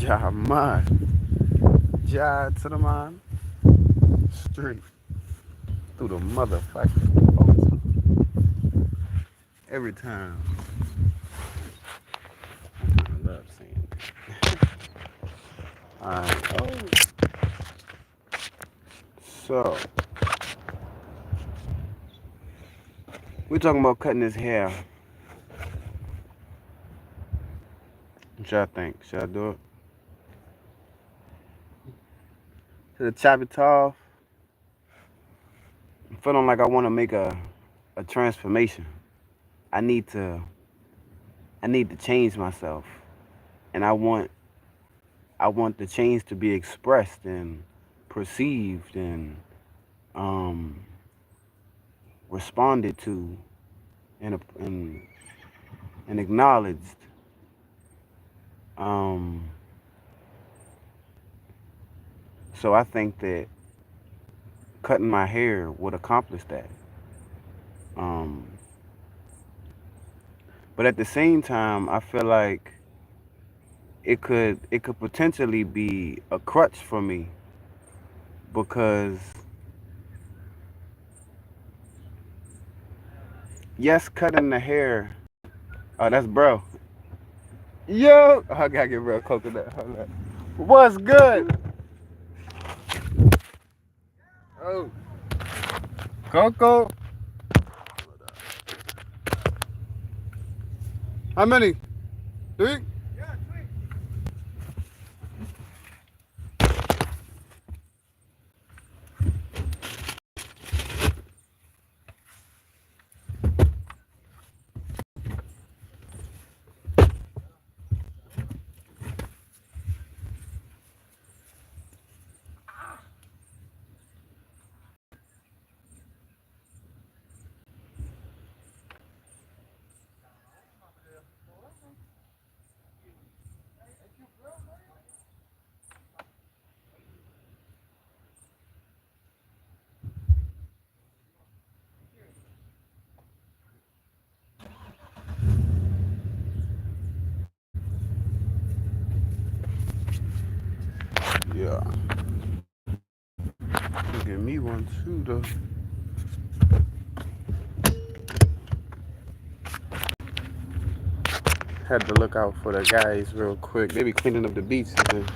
Ja man. Ja to the man. Straight through the motherfucking photo. Every time. I love seeing it. Alright. So we're talking about cutting his hair. What y'all think? Should I do it? Should I chop it off? I'm feeling like I want to make a transformation. I need to I need to change myself, and I want the change to be expressed and perceived and um, responded to and and acknowledged. Um, so I think that cutting my hair would accomplish that. Um, but at the same time, I feel like it could potentially be a crutch for me because yes, cutting the hair. Oh, that's bro. Yo, oh, I gotta get real coconut. Hold up. What's good? Oh, Coco. How many? Three? Yeah. Give me one too, though. Had to look out for the guys real quick. They be cleaning up the beaches and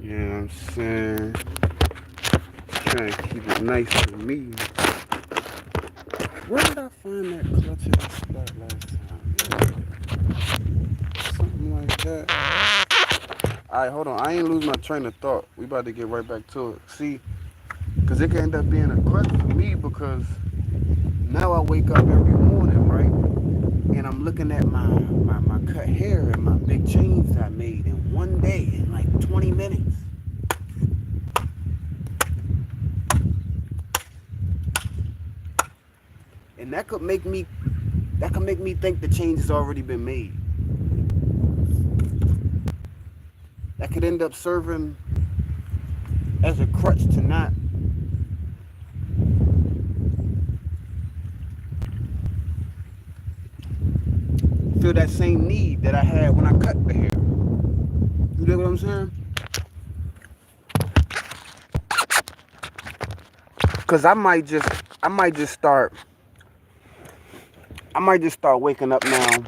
you know what I'm saying? Trying to keep it nice for me. Where did I find that clutch ass spot last time? Something like that. Alright, hold on. I ain't lose my train of thought. We about to get right back to it. See, because it can end up being a clutch for me because now I wake up every morning, right? And I'm looking at my cut hair and my big change I made in one day in like 20 minutes. And that could make me think the change has already been made. That could end up serving as a crutch to not feel that same need that I had when I cut the hair. You know what I'm saying? Cause I might just start I might just start waking up now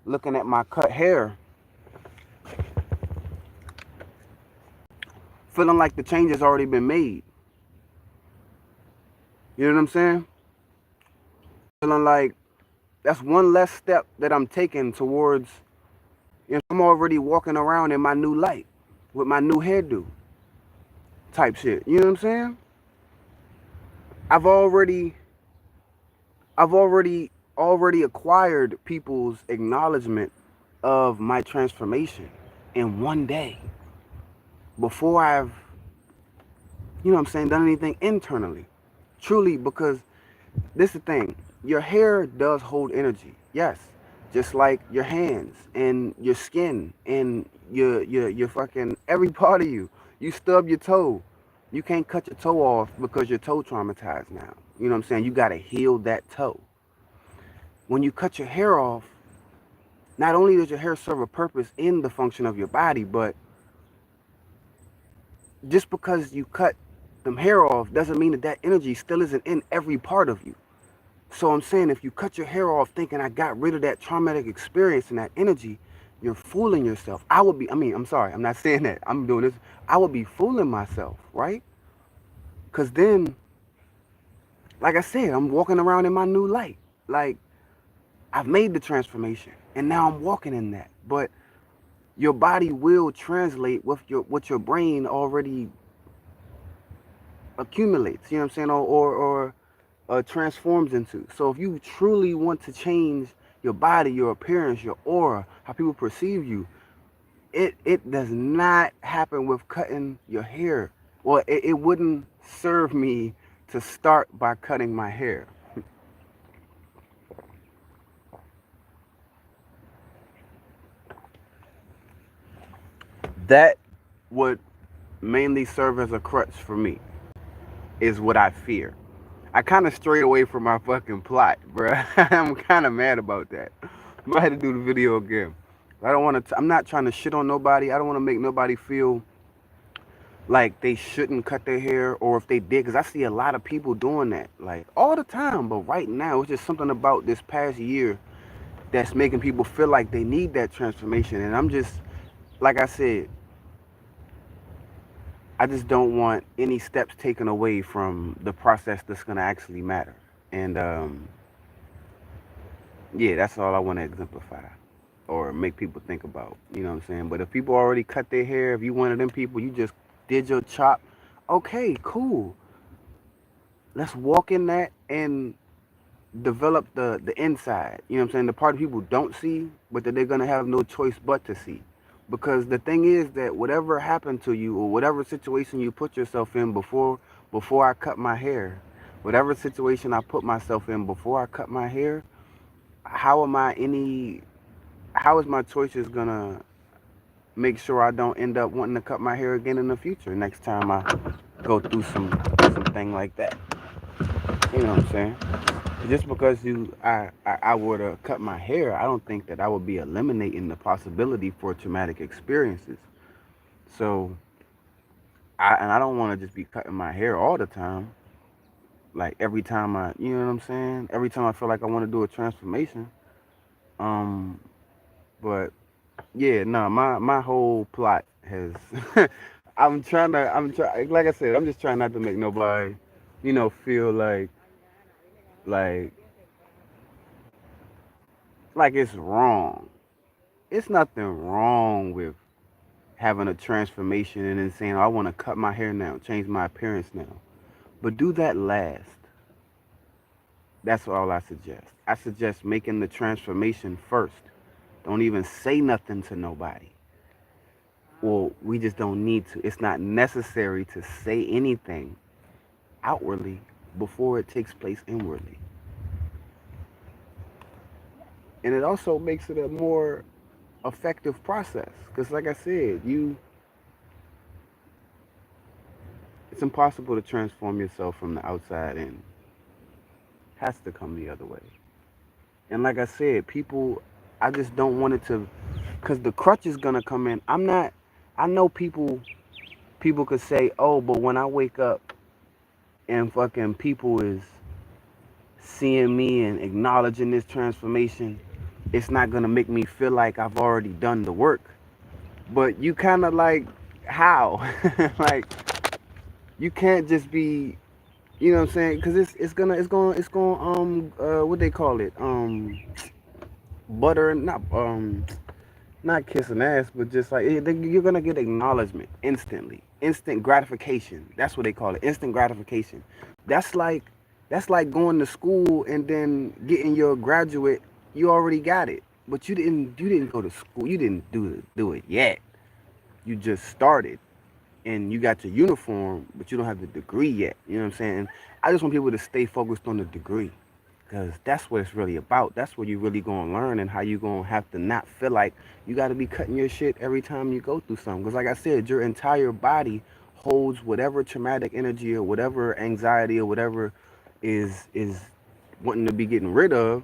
looking at my cut hair, feeling like the change has already been made. You know what I'm saying? Feeling like that's one less step that I'm taking towards, you know, I'm already walking around in my new light with my new hairdo type shit. You know what I'm saying? I've already I've already acquired people's acknowledgement of my transformation in one day before I've, you know what I'm saying, done anything internally. Truly, because this is the thing. Your hair does hold energy. Yes. Just like your hands and your skin and your fucking every part of you. You stub your toe. You can't cut your toe off because your toe traumatized now. You know what I'm saying? You gotta heal that toe. When you cut your hair off, Not only does your hair serve a purpose in the function of your body, but just because you cut them hair off doesn't mean that that energy still isn't in every part of you. So I'm saying if you cut your hair off thinking I got rid of that traumatic experience and that energy, you're fooling yourself. I'm sorry, I'm not saying that. I'm doing this. I would be fooling myself, right? Because then, like I said, I'm walking around in my new light. Like, I've made the transformation and now I'm walking in that. But your body will translate with what your brain already accumulates, you know what I'm saying, or transforms into. So if you truly want to change your body, your appearance, your aura, how people perceive you, it does not happen with cutting your hair. Well, it wouldn't serve me to start by cutting my hair. That would mainly serve as a crutch for me, is what I fear. I kind of strayed away from my fucking plot, bruh. I'm kind of mad about that. I might have to do the video again. I don't want to. I'm not trying to shit on nobody. I don't want to make nobody feel like they shouldn't cut their hair, or if they did, because I see a lot of people doing that, like all the time. But right now, it's just something about this past year that's making people feel like they need that transformation. And I'm just, like I said, I just don't want any steps taken away from the process that's gonna actually matter. And yeah, that's all I want to exemplify or make people think about. You know what I'm saying? But if people already cut their hair, if you one of them people, you just did your chop, okay, cool. Let's walk in that and develop the inside. You know what I'm saying? The part people don't see, but that they're gonna have no choice but to see. Because the thing is that whatever happened to you or whatever situation you put yourself in before I cut my hair, whatever situation I put myself in before I cut my hair, how am I any how is my choices gonna make sure I don't end up wanting to cut my hair again in the future next time I go through something like that? You know what I'm saying? Just because I were to cut my hair, I don't think that I would be eliminating the possibility for traumatic experiences. So I don't want to just be cutting my hair all the time. Like every time you know what I'm saying? Every time I feel like I want to do a transformation. Um, but yeah, no, my whole plot has. Like I said, I'm just trying not to make nobody, feel like like it's wrong. It's nothing wrong with having a transformation and then saying, oh, I want to cut my hair now, change my appearance now. But do that last. That's all I suggest. I suggest making the transformation first. Don't even say nothing to nobody. Well, we just don't need to. It's not necessary to say anything outwardly before it takes place inwardly. And it also makes it a more effective process. Because like I said, it's impossible to transform yourself from the outside in. It has to come the other way. And like I said, people, I just don't want it to, because the crutch is gonna come in. I know people could say, oh, but when I wake up and fucking people is seeing me and acknowledging this transformation, it's not gonna make me feel like I've already done the work. But you kind of like, how? Like, you can't just be, you know what I'm saying? Because it's gonna what they call it, butter, not kissing ass, but just like you're gonna get acknowledgement instantly, instant gratification. That's what they call it, instant gratification. That's like that's like going to school and then getting your graduate. You already got it, but you didn't go to school. You didn't do it yet. You just started and you got your uniform, but you don't have the degree yet. You know what I'm saying? And I just want people to stay focused on the degree. Because that's what it's really about. That's what you're really going to learn and how you're going to have to not feel like you got to be cutting your shit every time you go through something. Because like I said, your entire body holds whatever traumatic energy or whatever anxiety or whatever is wanting to be getting rid of.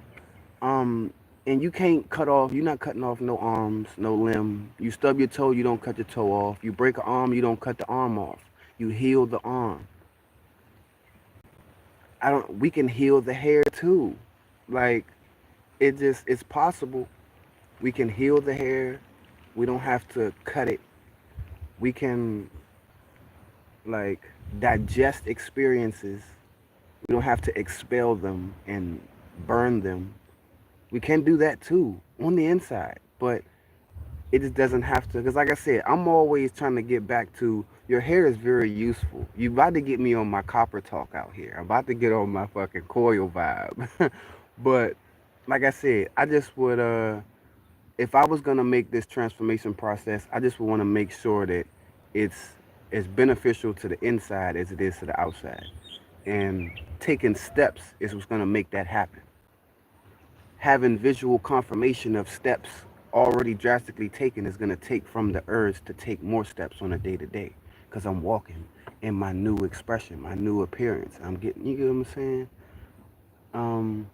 Um, And you can't cut off, you're not cutting off no arms, no limb. You stub your toe, you don't cut your toe off. You break an arm, you don't cut the arm off. You heal the arm. We can heal the hair too. Like, it's possible. We can heal the hair. We don't have to cut it. We can, like, digest experiences. We don't have to expel them and burn them. We can do that too on the inside. But it just doesn't have to, because like I said, I'm always trying to get back to your hair is very useful. You about to get me on my copper talk out here. I'm about to get on my fucking coil vibe. But like I said, I just would if I was gonna make this transformation process, I just would want to make sure that it's as beneficial to the inside as it is to the outside. And taking steps is what's gonna make that happen. Having visual confirmation of steps already drastically taken is going to take from the urge to take more steps on a day to day, because I'm walking in my new expression, my new appearance. I'm getting, you get what I'm saying? Um,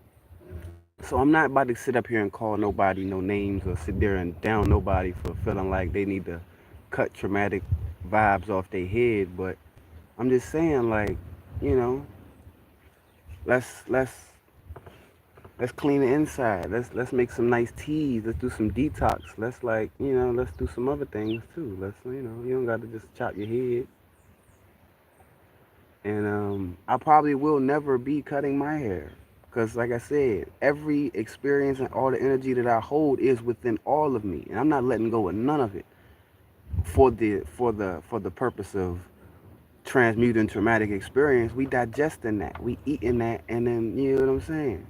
so I'm not about to sit up here and call nobody no names or sit there and down nobody for feeling like they need to cut traumatic vibes off their head, but I'm just saying, like, you know, let's let's let's clean the inside. Let's make some nice teas. Let's do some detox. Let's, like, let's do some other things too. Let's, you don't got to just chop your head. And I probably will never be cutting my hair, because like I said, every experience and all the energy that I hold is within all of me, and I'm not letting go of none of it for the purpose of transmuting traumatic experience. We digesting that, we eating that, and then, you know what I'm saying.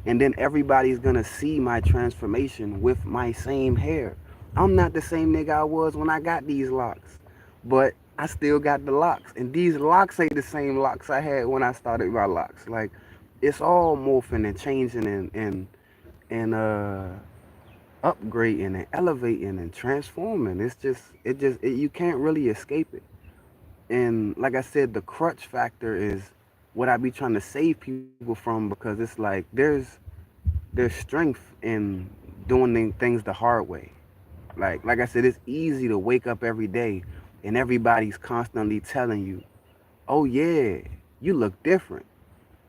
And then everybody's gonna see my transformation with my same hair. I'm not the same nigga I was when I got these locks, but I still got the locks. And these locks ain't the same locks I had when I started my locks. Like, it's all morphing and changing and upgrading and elevating and transforming. You can't really escape it. And like I said, the crutch factor is what I be trying to save people from, because it's like there's strength in doing things the hard way. Like I said, it's easy to wake up every day and everybody's constantly telling you, "Oh yeah, you look different.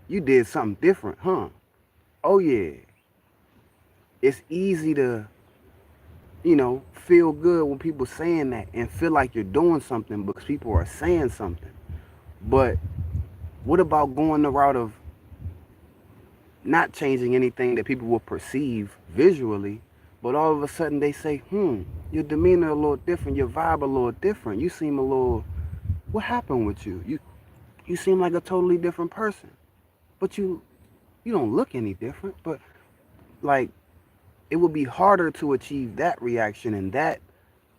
You did something different, huh? Oh yeah." It's easy to, feel good when people saying that and feel like you're doing something because people are saying something. But what about going the route of not changing anything that people will perceive visually, but all of a sudden they say, your demeanor a little different, your vibe a little different. You seem a little, what happened with you? You seem like a totally different person. But you don't look any different. But, like, it would be harder to achieve that reaction and that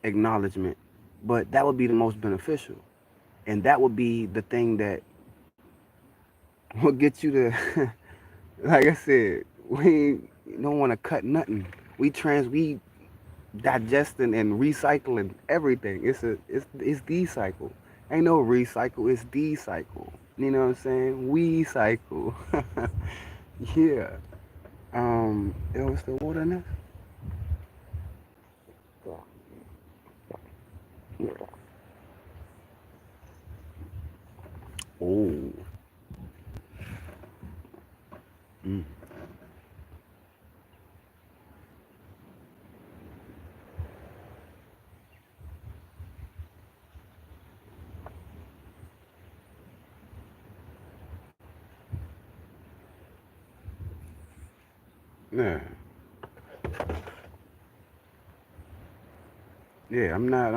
acknowledgement, but that would be the most beneficial. And that would be the thing that will get you to like I said, we don't want to cut nothing. We digesting and recycling everything. It's the cycle. Ain't no recycle. It's the cycle. You know what I'm saying? We cycle. Yeah. What's the water in this? Oh. Mm. Yeah. Yeah. I'm not.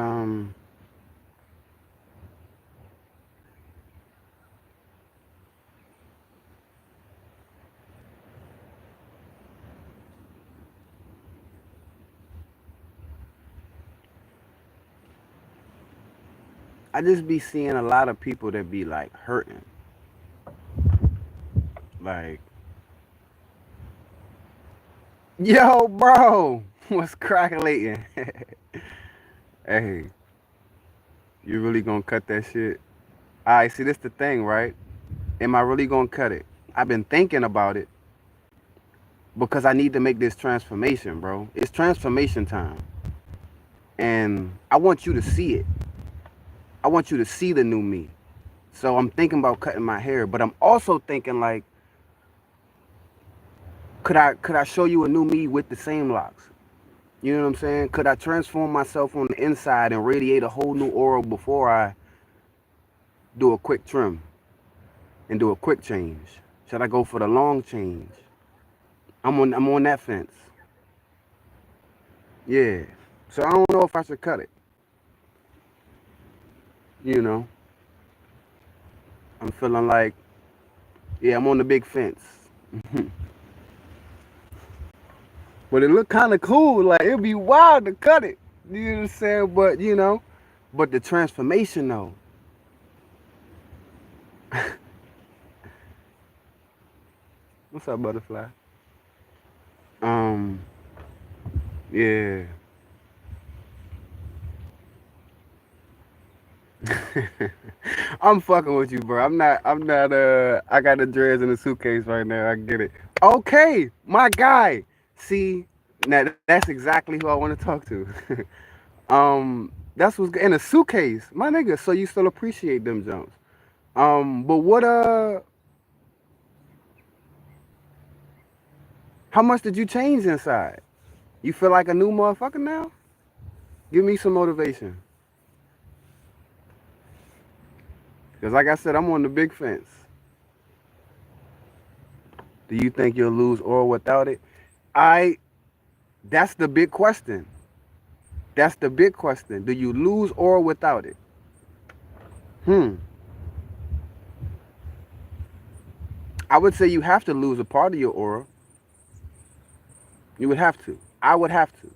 I just be seeing a lot of people that be like hurting. Like, yo, bro, what's crackling? Hey, you really gonna cut that shit? Alright, see, this the thing, right? Am I really gonna cut it? I've been thinking about it, because I need to make this transformation, bro. It's transformation time. And I want you to see it. I want you to see the new me. So I'm thinking about cutting my hair, but I'm also thinking like, could I show you a new me with the same locks? You know what I'm saying? Could I transform myself on the inside and radiate a whole new aura before I do a quick trim and do a quick change? Should I go for the long change? I'm on that fence. Yeah. So I don't know if I should cut it. You know, I'm feeling like, yeah, I'm on the big fence. But it look kind of cool. Like, it'd be wild to cut it. You know what I'm saying? But, but the transformation, though. What's up, butterfly? Um, yeah. I'm fucking with you, bro. I got the dreads in the suitcase right now. I get it. Okay, my guy. See, now that's exactly who I want to talk to. That's what's in a suitcase, my nigga. So you still appreciate them jumps. But how much did you change inside? You feel like a new motherfucker now? Give me some motivation. Because like I said, I'm on the big fence. Do you think you'll lose or without it? That's the big question. That's the big question. Do you lose or without it? I would say you have to lose a part of your aura. You would have to. I would have to.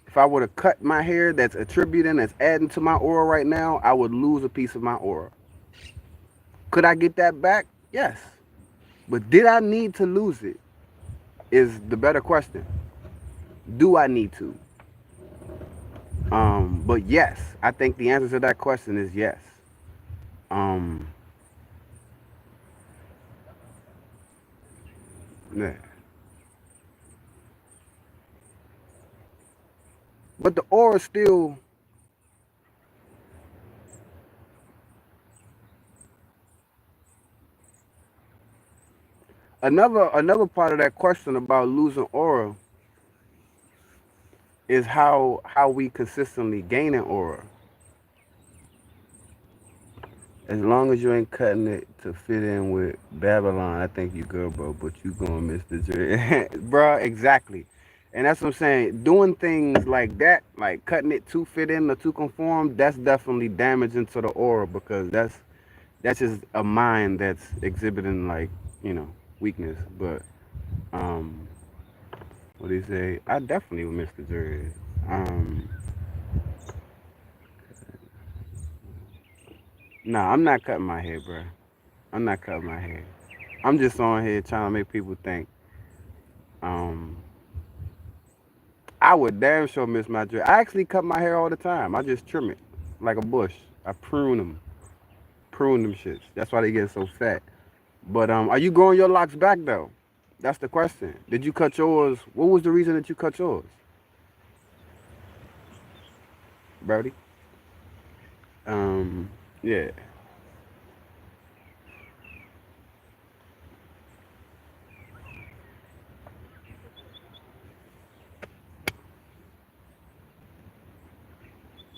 If I were to cut my hair that's attributing, that's adding to my aura right now, I would lose a piece of my aura. Could I get that back? Yes. But did I need to lose it? Is the better question. Do I need to? But yes, I think the answer to that question is yes. Um, yeah. But the aura still, another part of that question about losing aura is how we consistently gain an aura. As long as you ain't cutting it to fit in with Babylon, I think you good, bro. But you gonna miss the dread, bro. Exactly, and that's what I'm saying. Doing things like that, like cutting it to fit in or to conform, that's definitely damaging to the aura because that's just a mind that's exhibiting like weakness. But um, what do you say? I definitely will miss the dread. Um, nah, I'm not cutting my hair, bro. I'm not cutting my hair. I'm just on here trying to make people think. Um, I would damn sure miss my dread. I actually cut my hair all the time. I just trim it like a bush. I prune them shits. That's why they get so fat. But are you growing your locks back though? That's the question. Did you cut yours? What was the reason that you cut yours, Brody? Yeah.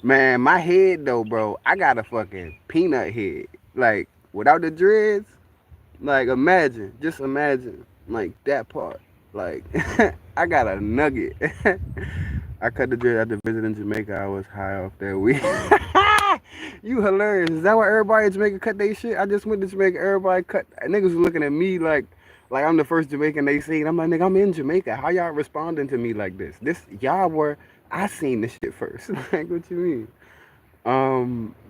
Man, my head though, bro. I got a fucking peanut head. Like without the dreads. Like just imagine, like that part. Like I got a nugget. I cut the dread after visiting Jamaica. I was high off that weed. You hilarious. Is that why everybody in Jamaica cut their shit? I just went to Jamaica. Everybody cut. Niggas was looking at me like I'm the first Jamaican they seen. I'm like, nigga, I'm in Jamaica. How y'all responding to me like this? Y'all were. I seen this shit first. Like, what you mean?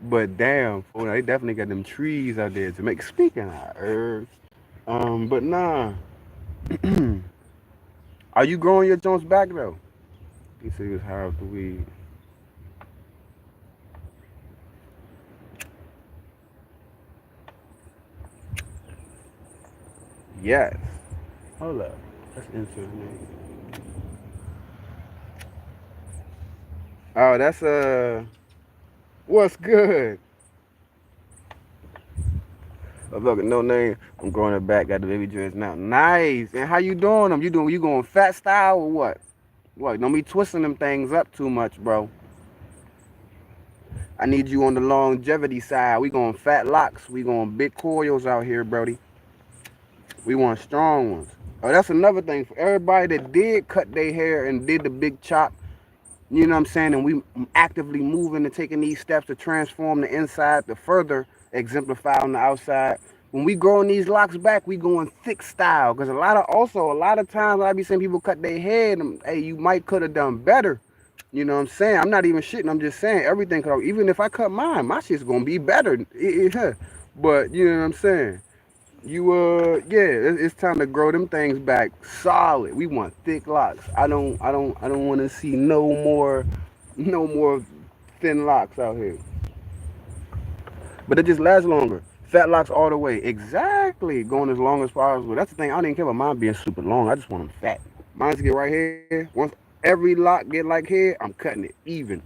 But damn, fool, they definitely got them trees out there to make. Speaking of herbs, but nah. Are you growing your Jones back though? He said he was high off the weed. Yes. Hold up. That's interesting. Oh, that's what's good? Oh, look, no name. I'm growing it back. Got the baby dreads now. Nice. And how you doing them? You going fat style or what? What? Don't be twisting them things up too much, bro. I need you on the longevity side. We going fat locks. We going big coils out here, Brody. We want strong ones. Oh, that's another thing for everybody that did cut their hair and did the big chop. You know what I'm saying? And we actively moving and taking these steps to transform the inside to further exemplify on the outside. When we growing these locks back, we going thick style. Cause a lot of times I be seeing people cut their head and hey, you might could have done better. You know what I'm saying? I'm not even shitting. I'm just saying everything. Cause even if I cut mine, my shit's gonna be better. But you know what I'm saying? Yeah, it's time to grow them things back solid. We want thick locks. I don't want to see no more thin locks out here. But it just lasts longer. Fat locks all the way. Exactly. Going as long as possible. That's the thing. I don't even care about mine being super long. I just want them fat. Mine's get right here. Once every lock get like here, I'm cutting it even.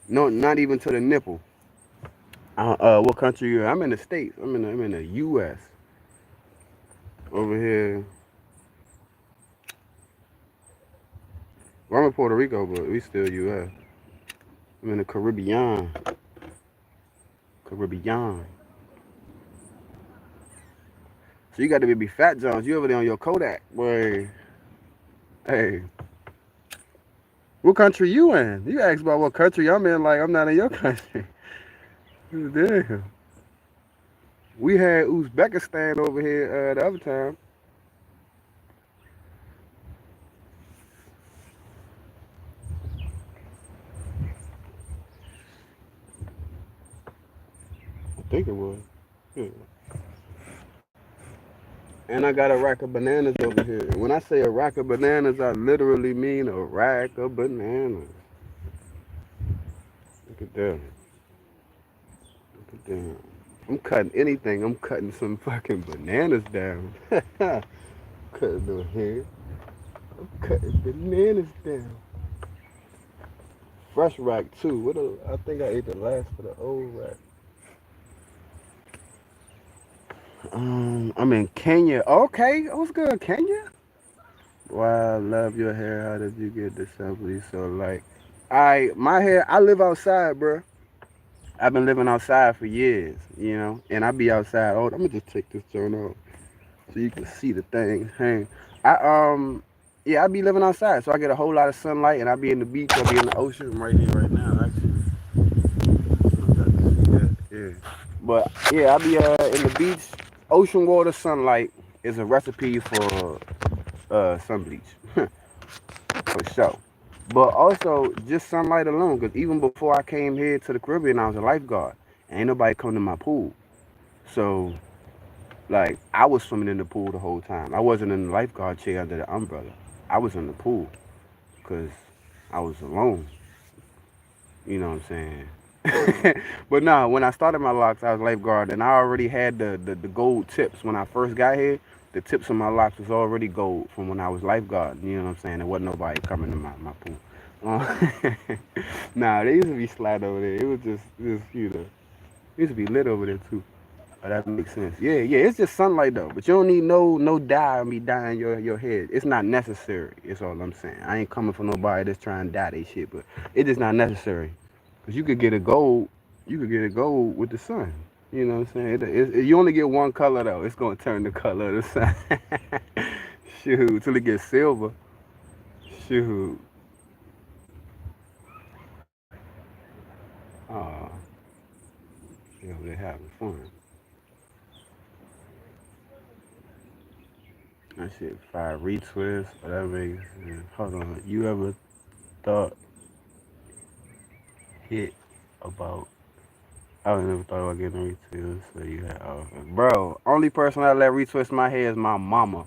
No, not even to the nipple. What country you? I'm in the states. I'm in the U.S. over here. Well, I'm in Puerto Rico, but we still U.S. I'm in the Caribbean. Caribbean. So you got to be Fat Jones. You over there on your Kodak, boy. Hey, what country you in? You asked about what country I'm in. Like I'm not in your country. Damn. We had Uzbekistan over here the other time. I think it was. Yeah. And I got a rack of bananas over here. And when I say a rack of bananas, I literally mean a rack of bananas. Look at that. Look at that. I'm cutting anything. I'm cutting some fucking bananas down. Cutting no hair. I'm cutting bananas down. Fresh rack too. I think I ate the last for the old rack. I'm in Kenya. Okay, what's good, Kenya? Wow, love your hair. How did you get the assembly so light? My hair. I live outside, bro. I've been living outside for years, and I be outside. Oh, I'm gonna just take this joint off so you can see the thing. Hang. I yeah, I be living outside, so I get a whole lot of sunlight, and I be in the beach. I be in the ocean. I'm right here, right now, actually. Yeah. But yeah, I be in the beach. Ocean water, sunlight is a recipe for sun bleach, for sure. But also just sunlight alone, because even before I came here to the Caribbean, I was a lifeguard. Ain't nobody come to my pool, so like I was swimming in the pool the whole time. I wasn't in the lifeguard chair under the umbrella. I was in the pool because I was alone. You know what I'm saying? But no, when I started my locks, I was lifeguard, and I already had the gold tips when I first got here. The tips of my locks was already gold from when I was lifeguard. You know what I'm saying? There wasn't nobody coming to my pool. Nah, they used to be slide over there. It was it used to be lit over there too. Oh, that makes sense. Yeah, yeah. It's just sunlight though, but you don't need no dye on me dyeing your head. It's not necessary. It's all I'm saying. I ain't coming for nobody that's trying to dye they shit, but it is not necessary. Cause you could get a gold, with the sun. You know what I'm saying? You only get one color though. It's gonna turn the color of the sun. Shoot, till it gets silver. Shoot. Oh, yeah, they're having fun. That shit fire retwist, whatever. Hold on. You ever thought hit about I was never thought about getting a retwist, so you had bro, only person I let retwist my hair is my mama.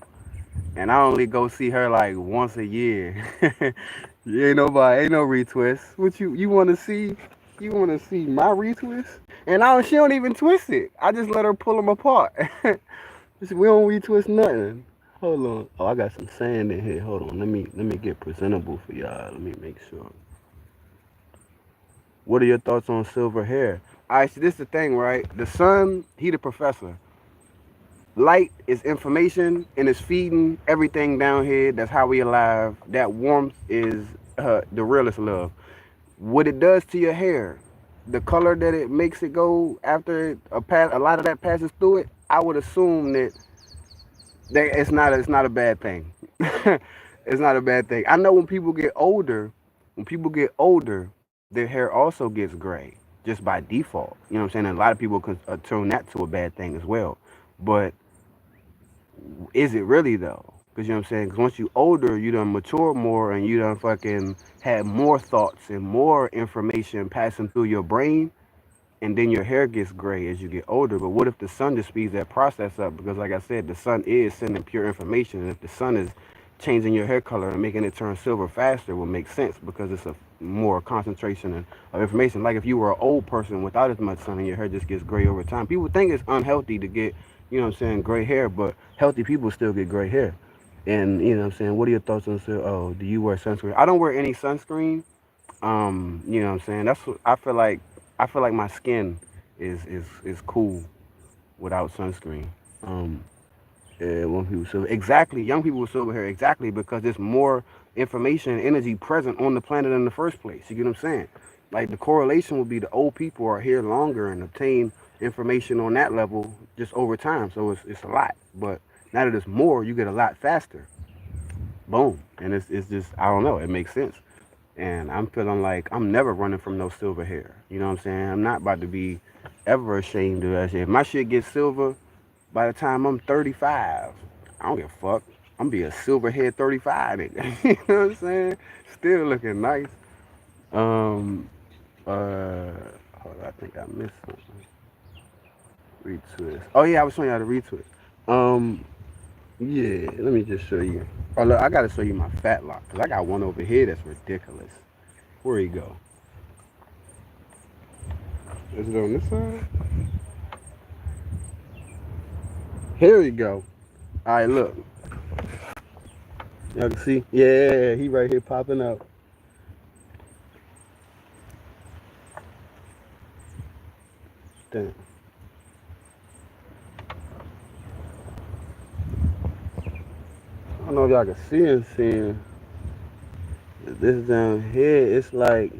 And I only go see her like once a year. You ain't no retwist. What you wanna see? You wanna see my retwist? And she don't even twist it. I just let her pull them apart. We don't retwist nothing. Hold on. Oh, I got some sand in here. Hold on. Let me get presentable for y'all. Let me make sure. What are your thoughts on silver hair? All right, so this is the thing, right? The sun, he the professor. Light is information and it's feeding everything down here. That's how we alive. That warmth is the realest love. What it does to your hair, the color that it makes it go after a lot of that passes through it, I would assume that it's not a bad thing. It's not a bad thing. I know when people get older, their hair also gets gray just by default. You know what I'm saying? And a lot of people can turn that to a bad thing as well. But is it really though? Because you know what I'm saying? Because once you older, you done mature more and you done fucking had more thoughts and more information passing through your brain, and then your hair gets gray as you get older. But what if the sun just speeds that process up? Because like I said, the sun is sending pure information, and if the sun is changing your hair color and making it turn silver faster, will make sense because it's a more concentration of information. Like if you were an old person without as much sun and your hair just gets gray over time, people think it's unhealthy to get, you know what I'm saying, gray hair, but healthy people still get gray hair. And you know what I'm saying, what are your thoughts on, oh, do you wear sunscreen? I don't wear any sunscreen. You know what I'm saying? That's what I feel like my skin is cool without sunscreen. Um, when people silver exactly, young people with silver hair exactly because there's more information and energy present on the planet in the first place. You get what I'm saying? Like the correlation would be the old people are here longer and obtain information on that level just over time. So it's a lot, but now that it's more, you get a lot faster. Boom, and it's just I don't know. It makes sense. And I'm feeling like I'm never running from no silver hair. You know what I'm saying? I'm not about to be ever ashamed of that shit. If my shit gets silver by the time I'm 35, I don't give a fuck. I'm be a silver head 35 nigga. You know what I'm saying? Still looking nice. Um, hold on, I think I missed something. Retwist. Oh yeah, I was showing you how to retwist. Um, yeah, let me just show you. Oh look, I gotta show you my fat lock because I got one over here that's ridiculous. Where you go? Is it on this side? Here we go. All right, look. Y'all can see? Yeah, he right here popping up. Damn. I don't know if y'all can see him seeing this down here. It's like,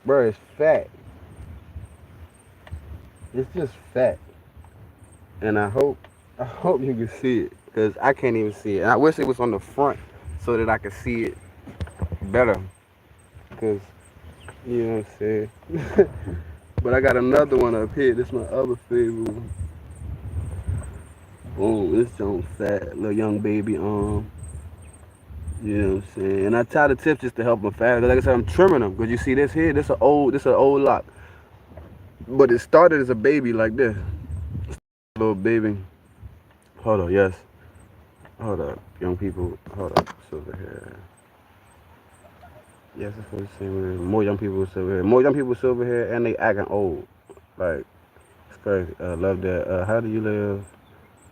bro, it's fat. It's just fat. And I hope you can see it because I can't even see it. And I wish it was on the front so that I could see it better. Because, you know what I'm saying? But I got another one up here. This is my other favorite one. Oh, this joint fat. Little young baby arm. You know what I'm saying? And I tie the tips just to help them fast. Like I said, I'm trimming them. Because you see this here? This an old lock. But it started as a baby like this. Little baby. Hold on, yes. Hold up. Young people. Hold up. Silver hair. Yes, it's for the same reason. More young people with silver hair. More young people with silver hair and they acting old. Like, it's crazy. Love that. How do you live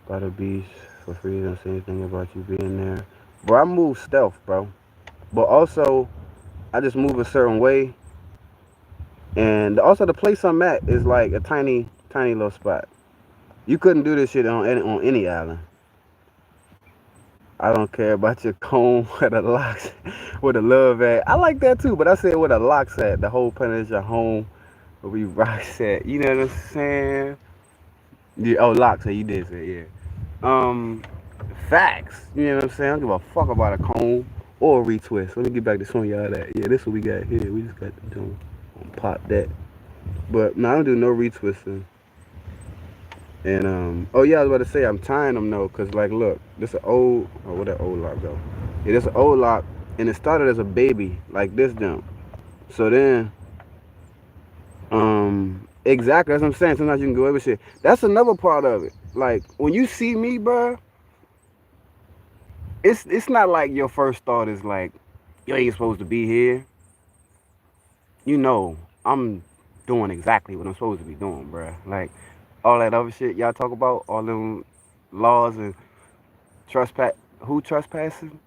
by the beach for free? Don't say anything about you being there. Bro, I move stealth, bro. But also, I just move a certain way. And also, the place I'm at is like a tiny, tiny little spot. You couldn't do this shit on any island. I don't care about your comb where the locks, where the love at. I like that too, but I said where the locks at. The whole point is your home, where we rocks at. You know what I'm saying? Yeah, oh, locks. You did say yeah. Um, facts. You know what I'm saying? I don't give a fuck about a comb or a retwist. Let me get back to showing y'all that. Yeah, this what we got here. We just got to do pop that. But no, I don't do no retwisting. And oh yeah, I was about to say I'm tying them though, cause like look, this an old, oh where that old lock go? Yeah, this an old lock, and it started as a baby like this jump. So then, exactly that's what I'm saying. Sometimes you can go over shit. That's another part of it. Like when you see me, bro, it's not like your first thought is like, you ain't supposed to be here. You know, I'm doing exactly what I'm supposed to be doing, bro. Like all that other shit y'all talk about, all them laws and Trespass? Who trespassing?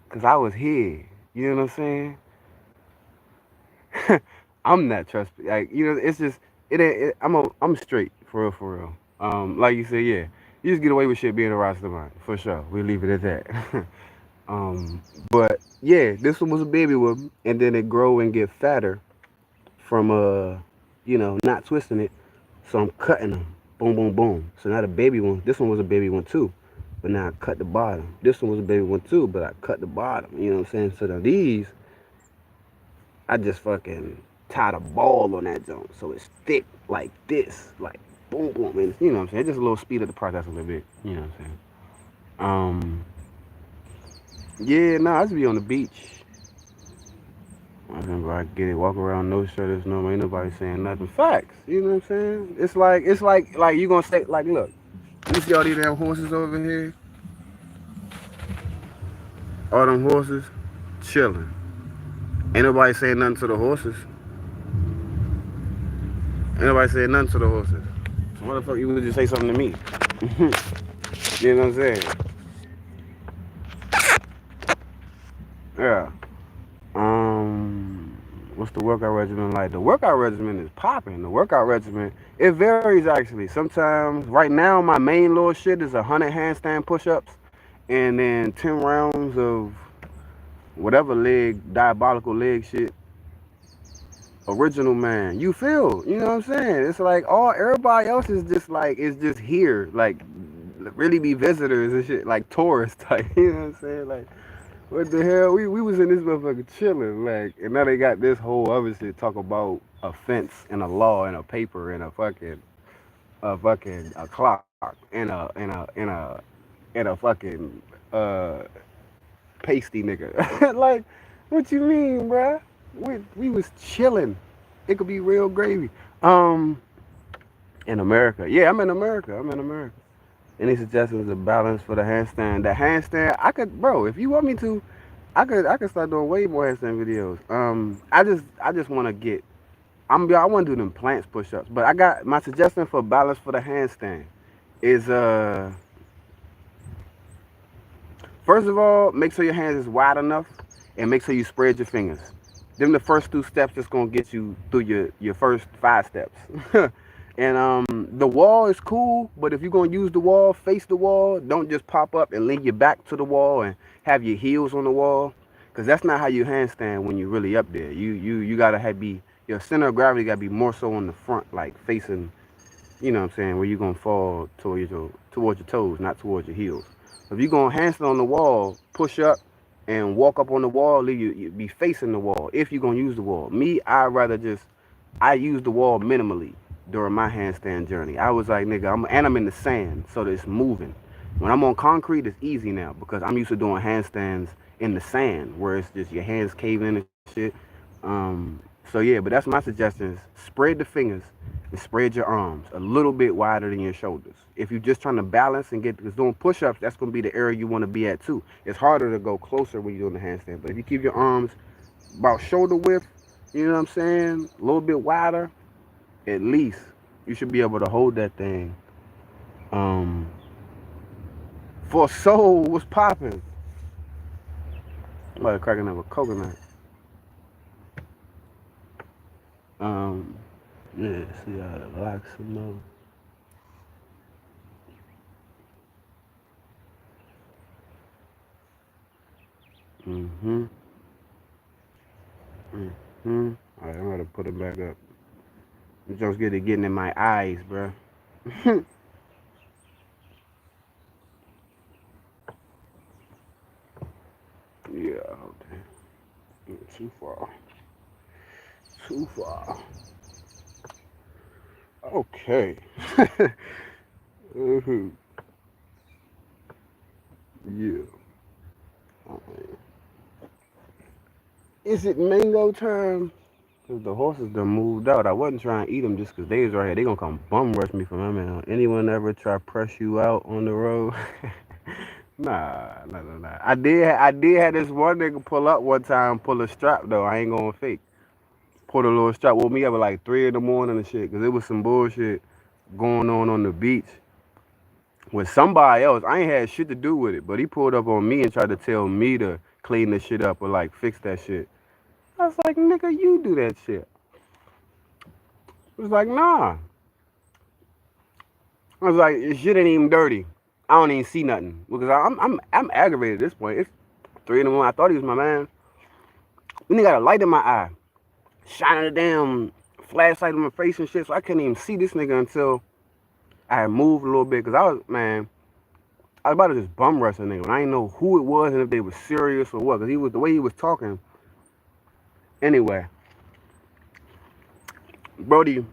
Cause I was here. You know what I'm saying? I'm not trespassing. Like it's just it ain't. I'm straight for real, for real. Like you said, yeah. You just get away with shit being a roster man, for sure. We leave it at that. But yeah, this one was a baby one, and then it grow and get fatter from not twisting it. So I'm cutting them, boom, boom, boom. So now the baby one, this one was a baby one too, but now I cut the bottom. This one was a baby one too, but I cut the bottom. You know what I'm saying? So now these, I just fucking tied a ball on that joint, so it's thick like this, like boom, boom, and you know what I'm saying? Just a little speed of the process a little bit. You know what I'm saying? Yeah, I just be on the beach. I remember I get it, walk around no shirtless, no, ain't nobody saying nothing. Facts, you know what I'm saying? It's like you gonna say like, look, you see all these damn horses over here, all them horses, chilling. Ain't nobody saying nothing to the horses. Ain't nobody saying nothing to the horses. So why the fuck you would just say something to me? You know what I'm saying? Yeah. What's the workout regimen like? The workout regimen is popping. The workout regimen, it varies actually. Sometimes, right now, my main little shit is 100 handstand push-ups, and then 10 rounds of whatever diabolical leg shit. Original man, you feel? You know what I'm saying? It's like everybody else is just like it's just here, like really be visitors and shit, like tourists type. You know what I'm saying? Like, what the hell? We was in this motherfucker chilling, like, and now they got this whole other shit talk about a fence and a law and a paper and a clock and a fucking uh pasty nigga. Like, what you mean, bruh? We was chilling. It could be real gravy. Um, in America, yeah, I'm in America. I'm in America. Any suggestions of balance for the handstand? The handstand, I could, bro. If you want me to, I could start doing way more handstand videos. I just want to get. I want to do them plants push-ups, but I got my suggestion for balance for the handstand is first of all, make sure your hands is wide enough, and make sure you spread your fingers. Them the first two steps that's gonna get you through your first 5 steps. And the wall is cool, but if you're gonna use the wall, face the wall. Don't just pop up and lean your back to the wall and have your heels on the wall, cause that's not how you handstand when you're really up there. You gotta be your center of gravity gotta be more so on the front, like facing. You know what I'm saying? Where you're gonna fall towards your toes, not towards your heels. If you're gonna handstand on the wall, push up and walk up on the wall, leave you be facing the wall. If you're gonna use the wall, me, I use the wall minimally during my handstand journey. I was like, nigga, I'm in the sand, so that it's moving. When I'm on concrete, it's easy now because I'm used to doing handstands in the sand, where it's just your hands caving in and shit. So yeah, but that's my suggestions. Spread the fingers and spread your arms a little bit wider than your shoulders. If you're just trying to balance and get, because doing push-ups, that's going to be the area you want to be at too. It's harder to go closer when you're doing the handstand, but if you keep your arms about shoulder width, you know what I'm saying, a little bit wider, at least you should be able to hold that thing. Um, for soul was popping. I'm like cracking up a coconut. Um, yeah, see how it locks some more. Mm-hmm. Mm-hmm. All right, I'm gonna put it back up. It's just getting in my eyes, bro. Yeah, okay. Too far. Too far. Okay. Mm-hmm. Yeah. Okay. Is it mango time? Cause the horses done moved out. I wasn't trying to eat them just cause they was right here. They gonna come bum rush me from my man. Anyone ever try press you out on the road? Nah. I did have this one nigga pull up one time, pull a strap though. I ain't gonna fake. Pulled a little strap. Woke me up at like 3 in the morning and shit. Cause it was some bullshit going on the beach. with somebody else. I ain't had shit to do with it, but he pulled up on me and tried to tell me to clean the shit up or like fix that shit. I was like, nigga, you do that shit. It was like, nah. I was like, this shit ain't even dirty. I don't even see nothing because I'm aggravated at this point. It's 3 in the morning. I thought he was my man. Then he got a light in my eye, shining a damn flashlight in my face and shit. So I couldn't even see this nigga until I had moved a little bit because I was about to just bum rush a nigga. And I didn't know who it was and if they were serious or what. Because he was the way he was talking. Anyway, Brody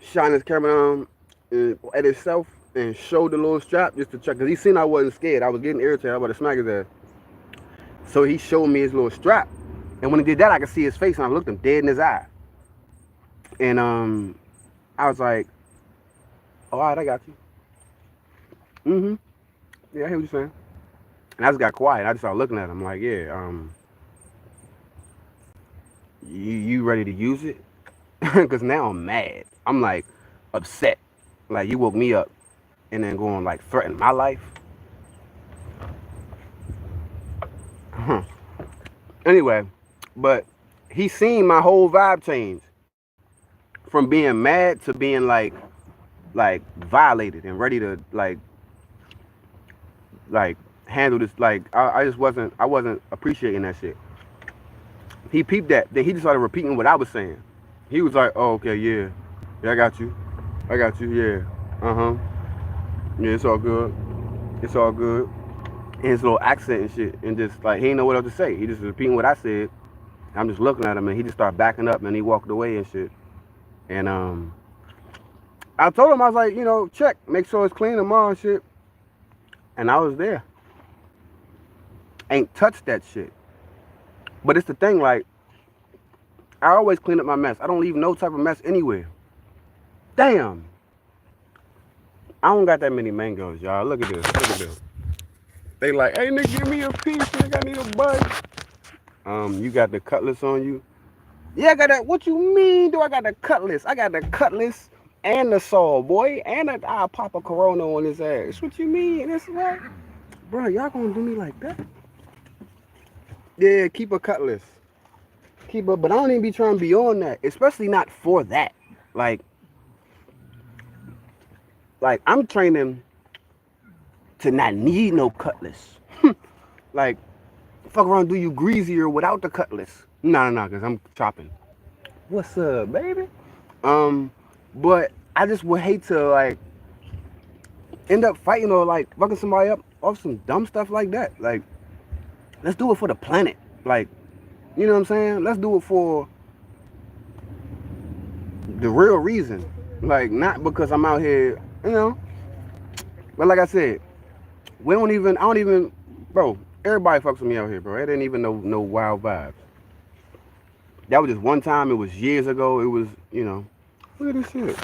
shined his camera on at himself and showed the little strap just to check. Because he seen I wasn't scared. I was getting irritated. I was about to smack his ass. So he showed me his little strap. And when he did that, I could see his face and I looked him dead in his eye. And I was like, all right, I got you. Yeah, I hear what you're saying. And I just got quiet. I just started looking at him like, yeah, you ready to use it? Because now I'm mad. I'm like upset. Like you woke me up and then going like threaten my life. Anyway, but he seen my whole vibe change from being mad to being like violated and ready to like handle this. Like I wasn't appreciating that shit. He peeped that. Then he just started repeating what I was saying. He was like, oh, okay, yeah, I got you, yeah, yeah, it's all good, and his little accent and shit, and just like he didn't know what else to say. He just repeating what I said. I'm just looking at him, and he just started backing up, and he walked away and shit. And I told him, I was like, check, make sure it's clean tomorrow and shit. And I was there. Ain't touched that shit. But it's the thing, like, I always clean up my mess. I don't leave no type of mess anywhere. Damn. I don't got that many mangoes, y'all. Look at this. They like, hey, nigga, give me a piece. Nigga, I need a bite. You got the cutlass on you? Yeah, I got that. What you mean, do I got the cutlass? I got the cutlass and the saw, boy. And I'll pop a Corona on his ass. What you mean? That's what? Bro, y'all gonna do me like that? Yeah, keep a cutlass. But I don't even be trying to be on that. Especially not for that. Like I'm training to not need no cutlass. Like, fuck around, do you greasier without the cutlass? No, because I'm chopping. What's up, baby? But I just would hate to like end up fighting or like fucking somebody up off some dumb stuff like that. Like, let's do it for the planet. Like, you know what I'm saying? Let's do it for the real reason. Like, not because I'm out here, But like I said, I don't even, bro, everybody fucks with me out here, bro. It ain't even no wild vibes. That was just one time. It was years ago. It was, look at this shit.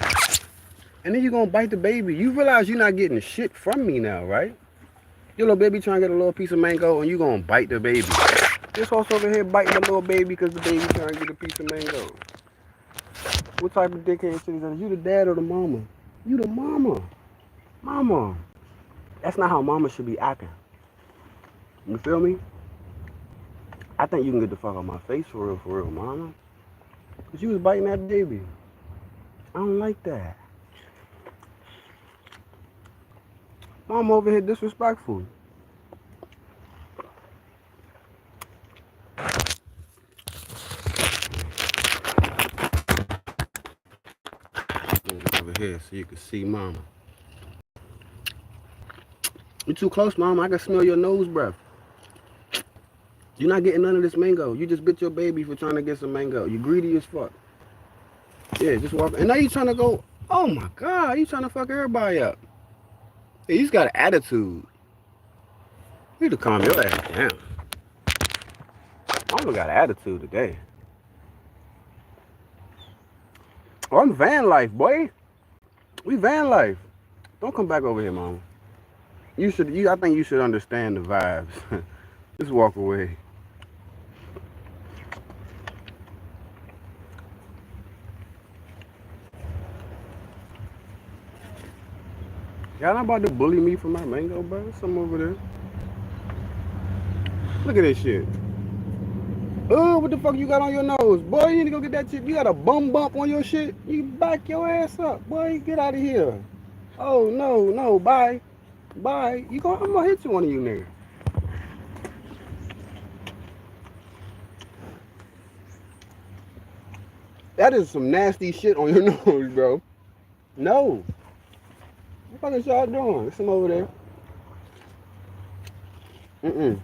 And then you gonna bite the baby. You realize you're not getting shit from me now, right? Your little baby trying to get a little piece of mango and you gonna bite the baby. This horse over here biting the little baby because the baby trying to get a piece of mango. What type of dickhead shit is that? You the dad or the mama? You the mama. Mama. That's not how mama should be acting. You feel me? I think you can get the fuck out of my face for real, mama. Because you was biting that baby. I don't like that. Mama over here disrespectful. Over here so you can see mama. You too close, mama. I can smell your nose breath. You're not getting none of this mango. You just bit your baby for trying to get some mango. You greedy as fuck. Yeah, just walk. And now you trying to go, oh my God, you trying to fuck everybody up. Hey, you just got an attitude. You need to calm your ass down. Mama got an attitude today. Oh, I'm van life, boy. We van life. Don't come back over here, mama. I think you should understand the vibes. Just walk away. Y'all not about to bully me for my mango, bro. Something over there. Look at this shit. Oh, what the fuck you got on your nose? Boy, you need to go get that shit. You got a bum bump on your shit? You back your ass up. Boy, get out of here. Oh, no, bye. Bye. I'm gonna hit you, one of you niggas. That is some nasty shit on your nose, bro. No. What the fuck is y'all doing? There's some over there. Mm-mm.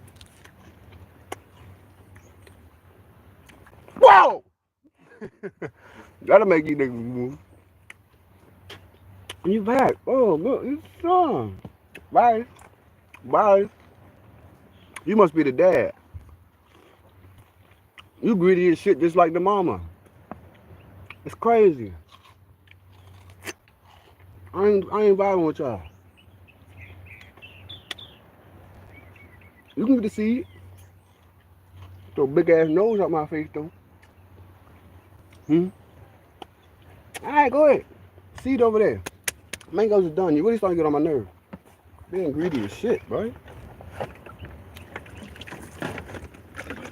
Whoa! That'll make you niggas move. You back. Oh, look, it's strong. Bye. Bye. You must be the dad. You greedy as shit just like the mama. It's crazy. I ain't vibing with y'all. You can get the seed. Throw big ass nose up my face though. Alright, go ahead. Seed over there. Mangoes are done. You really starting to get on my nerves. Being greedy as shit, bro.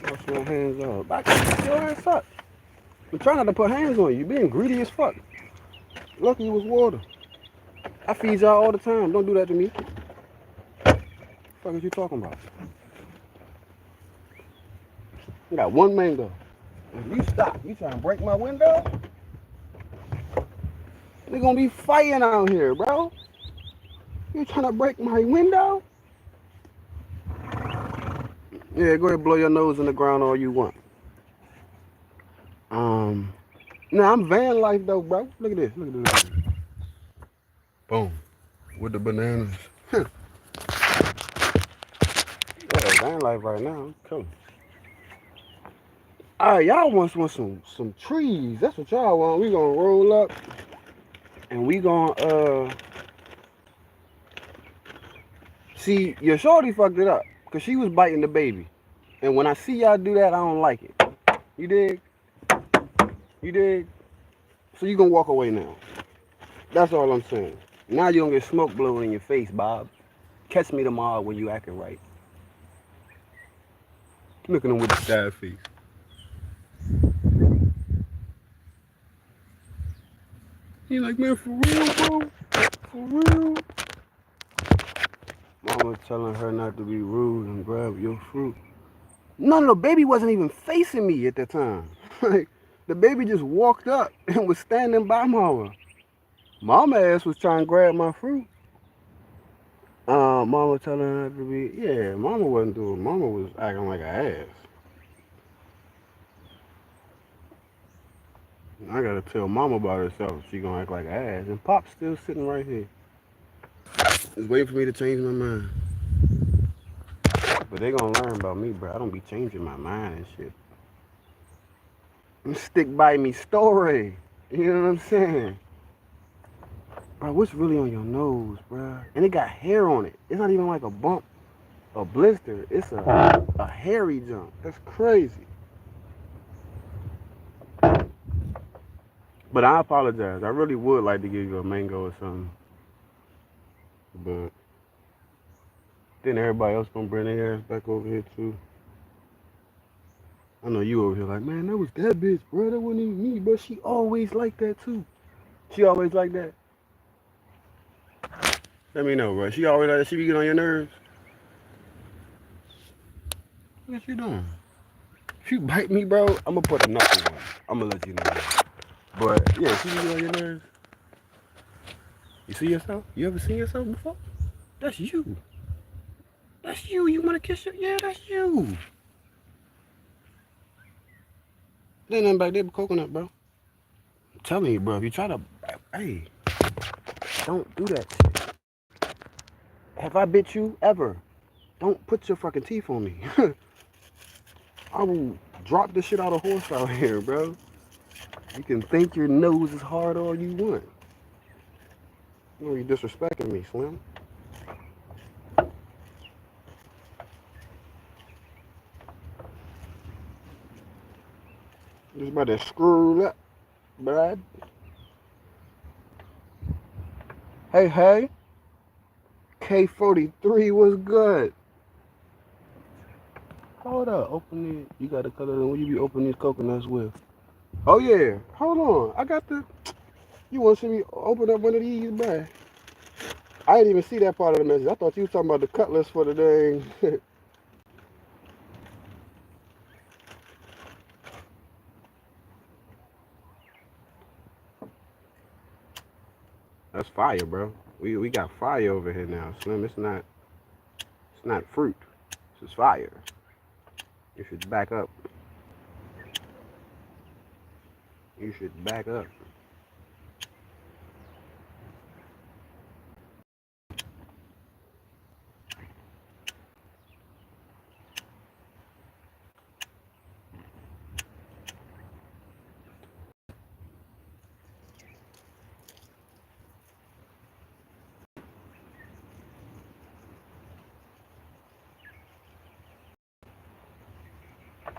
Wash my hands off. Back your ass up. I'm trying not to put hands on you. You're being greedy as fuck. Lucky it was water. I feed y'all all the time. Don't do that to me. What the fuck is you talking about? You got one mango. If you stop, you trying to break my window? They're gonna be fighting out here, bro. You trying to break my window? Yeah, go ahead and blow your nose in the ground all you want. Nah, I'm van life though, bro. Look at this. Look at this. Boom. With the bananas. Yeah, van life right now. Cool. Alright, y'all want some trees. That's what y'all want. We gonna roll up and we gonna see your shorty fucked it up. Cause she was biting the baby. And when I see y'all do that, I don't like it. You dig? You dig? So you gonna walk away now. That's all I'm saying. Now you don't get smoke blowing in your face, Bob. Catch me tomorrow when you acting right. Look at him with the sad face. He like, man, for real, bro? For real? Mama telling her not to be rude and grab your fruit. No, the baby wasn't even facing me at that time. Like, the baby just walked up and was standing by Mama. Mama ass was trying to grab my fruit. Mama telling her not to be, yeah, Mama wasn't doing, Mama was acting like an ass. I gotta tell Mama about herself if she gonna act like an ass. And Pop's still sitting right here. Just waiting for me to change my mind. But they gonna learn about me, bro. I don't be changing my mind and shit. Stick by me story. You know what I'm saying? Bro, what's really on your nose, bro? And it got hair on it. It's not even like a bump, a blister. It's a hairy jump. That's crazy. But I apologize. I really would like to give you a mango or something. But then everybody else gonna bring their ass back over here too. I know you over here like, man, that was that bitch, bro. That wasn't even me, but she always like that too. She always like that. Let me know, bro. She always like that. She be getting on your nerves. What you doing? If you bite me, bro, I'm gonna put a knuckle on. I'm gonna let you know. But yeah, she be getting on your nerves. You see yourself? You ever seen yourself before? That's you. That's you. You wanna kiss her? Yeah, that's you. There ain't nothing back there but coconut, bro. I'm telling you, bro. If you try to, hey, don't do that shit. Have I bit you ever? Don't put your fucking teeth on me. I will drop the shit out of horse out here, bro. You can think your nose is hard all you want. You know, you disrespecting me, Slim. Just about to screw up, bud. Hey, hey. K43 was good. Hold up, open it. You got to cut it in. What you be opening these coconuts with? Oh yeah, hold on. I got the. You want to see me open up one of these, bruh? I didn't even see that part of the message. I thought you were talking about the cutlass for the dang. That's fire, bro. We got fire over here now, Slim. It's not fruit. This is fire. You should back up. You should back up.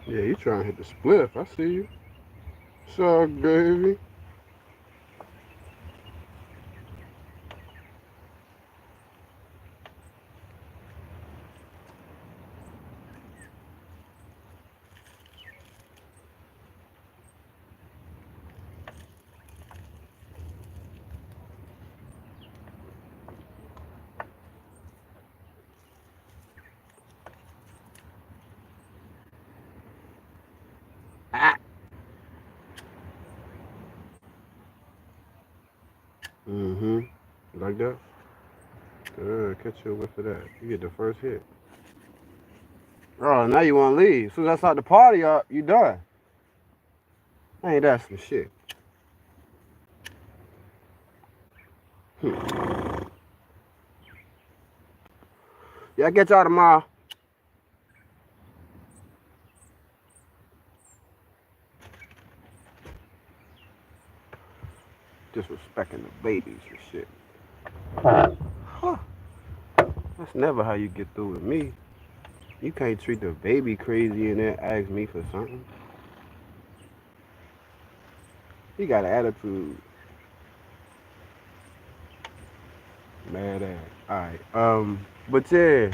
Yeah, you trying to hit the spliff. I see you. Suck, baby. Ah. Mm-hmm. Like that? Good. Catch you a whiff of that. You get the first hit. Oh, now you want to leave. As soon as I start the party up, you done. Ain't that some shit? Yeah, I get y'all tomorrow. Disrespecting the babies and shit. Huh. That's never how you get through with me. You can't treat the baby crazy and then ask me for something. He got an attitude. Mad ass. Alright. But yeah.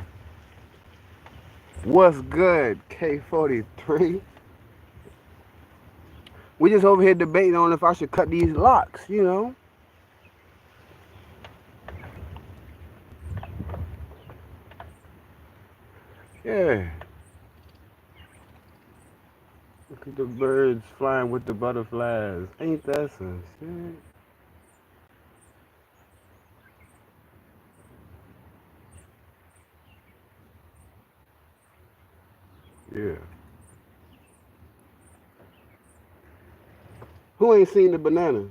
What's good, K43? We just over here debating on if I should cut these locks, you know? Yeah. Look at the birds flying with the butterflies. Ain't that some shit? Yeah. Who ain't seen the bananas?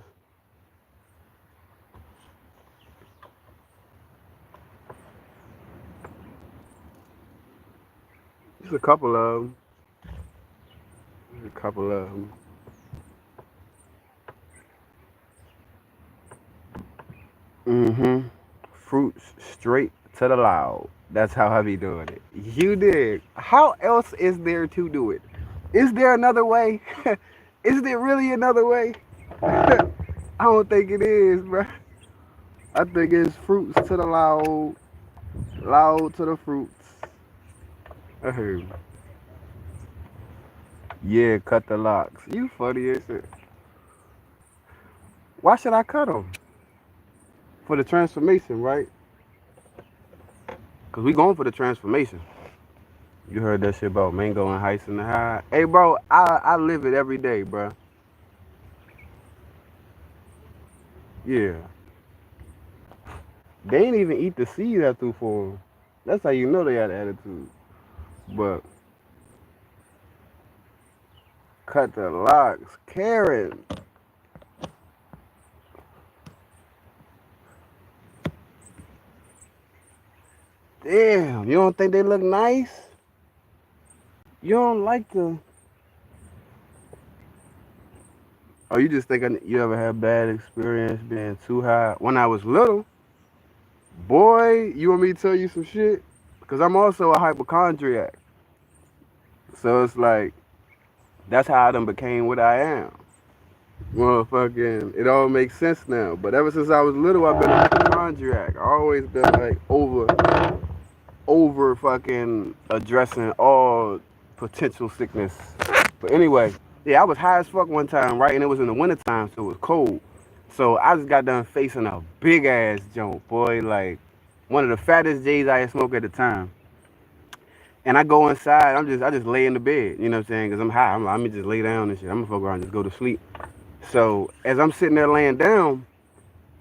There's a couple of them. There's a couple of them. Mm-hmm. Fruits straight to the loud. That's how I be doing it. You did. How else is there to do it? Is there another way? Is there really another way? I don't think it is, bro. I think it's fruits to the loud, loud to the fruits. I heard. Yeah, cut the locks. You funny as shit. Why should I cut them? For the transformation, right? Cause we going for the transformation. You heard that shit about mango and heist in the high. Hey, bro, I live it every day, bro. Yeah. They ain't even eat the seed I threw for them. That's how you know they had attitude. But cut the locks, Karen. Damn, you don't think they look nice? You don't like the. Oh, you just think you ever had bad experience being too high? When I was little, boy, you want me to tell you some shit? Because I'm also a hypochondriac. So it's like, that's how I done became what I am. Motherfucking, it all makes sense now. But ever since I was little, I've been a hypochondriac. I always been like over fucking addressing all potential sickness. But anyway, yeah, I was high as fuck one time, right? And it was in the wintertime, so it was cold. So I just got done facing a big ass joint, boy, like one of the fattest J's I had smoked at the time. And I go inside, I just lay in the bed, you know what I'm saying? Because I'm high. I'm like, let me just lay down and shit. I'm gonna fuck around and just go to sleep. So as I'm sitting there laying down,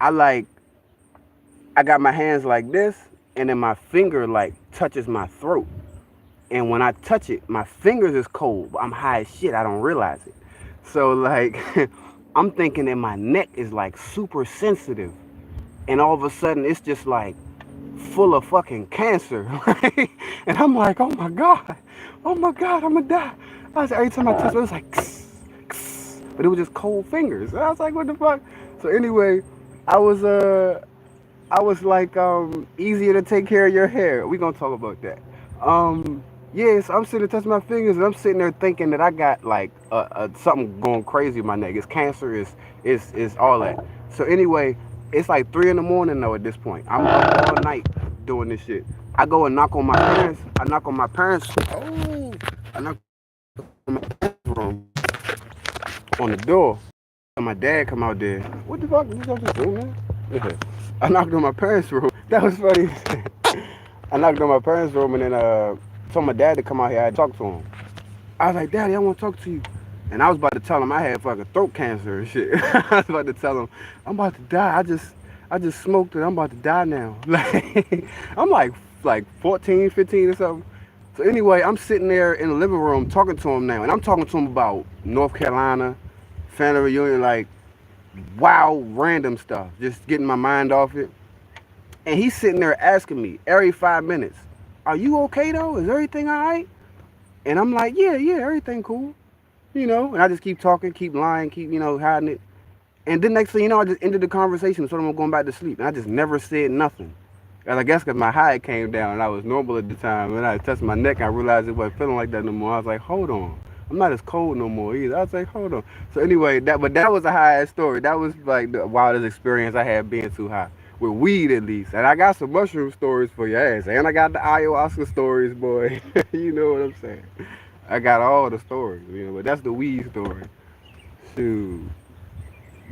I like I got my hands like this, and then my finger like touches my throat. And when I touch it, my fingers is cold, but I'm high as shit. I don't realize it. So like I'm thinking that my neck is like super sensitive. And all of a sudden it's just like full of fucking cancer. Right? And I'm like, oh my God, I'm gonna die. I was every time I touch it, it was like but it was just cold fingers. I was like, what the fuck? So anyway, I was I was like, easier to take care of your hair. We gonna talk about that. Yes, I'm sitting there touching my fingers, and I'm sitting there thinking that I got like something going crazy in my neck. It's cancer, is all that. So anyway, it's like 3 in the morning though at this point. I'm up all night doing this shit. I go and knock on my parents. I knock on my parents. Oh, I knock on my parents' room on the door. And my dad come out there. What the fuck? What you just do, man? Yeah. I knocked on my parents' room. That was funny. I knocked on my parents' room and then told my dad to come out here. I had to talk to him. I was like, Daddy, I want to talk to you. And I was about to tell him I had fucking throat cancer and shit. I was about to tell him I'm about to die. I just smoked it. I'm about to die now. Like I'm like 14, 15 or something. So anyway, I'm sitting there in the living room talking to him now, and I'm talking to him about North Carolina, family reunion, like wow, random stuff, just getting my mind off it. And he's sitting there asking me every 5 minutes, "Are you okay though? Is everything all right?" And I'm like, "Yeah, yeah, everything cool." You know, and I just keep talking, keep lying, keep, hiding it. And then next thing you know, I just ended the conversation, so I'm going back to sleep. And I just never said nothing. And I guess because my high came down and I was normal at the time. And I touched my neck, I realized it wasn't feeling like that no more. I was like, hold on. I'm not as cold no more either. I was like, hold on. So anyway, that was a high ass story. That was like the wildest experience I had being too high. With weed at least. And I got some mushroom stories for your ass. And I got the ayahuasca stories, boy. You know what I'm saying? I got all the stories, but that's the weed story. Shoot.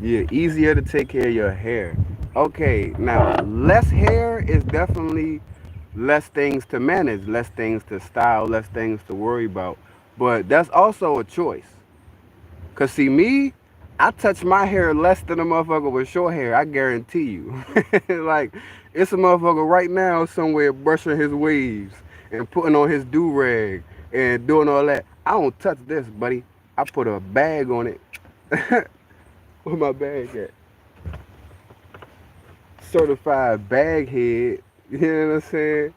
Yeah, easier to take care of your hair. Okay, now less hair is definitely less things to manage, less things to style, less things to worry about. But that's also a choice. Cause see me, I touch my hair less than a motherfucker with short hair. I guarantee you. Like it's a motherfucker right now somewhere brushing his waves and putting on his do rag and doing all that. I don't touch this, buddy. I put a bag on it. Where my bag at? Certified bag head. You know what I'm saying?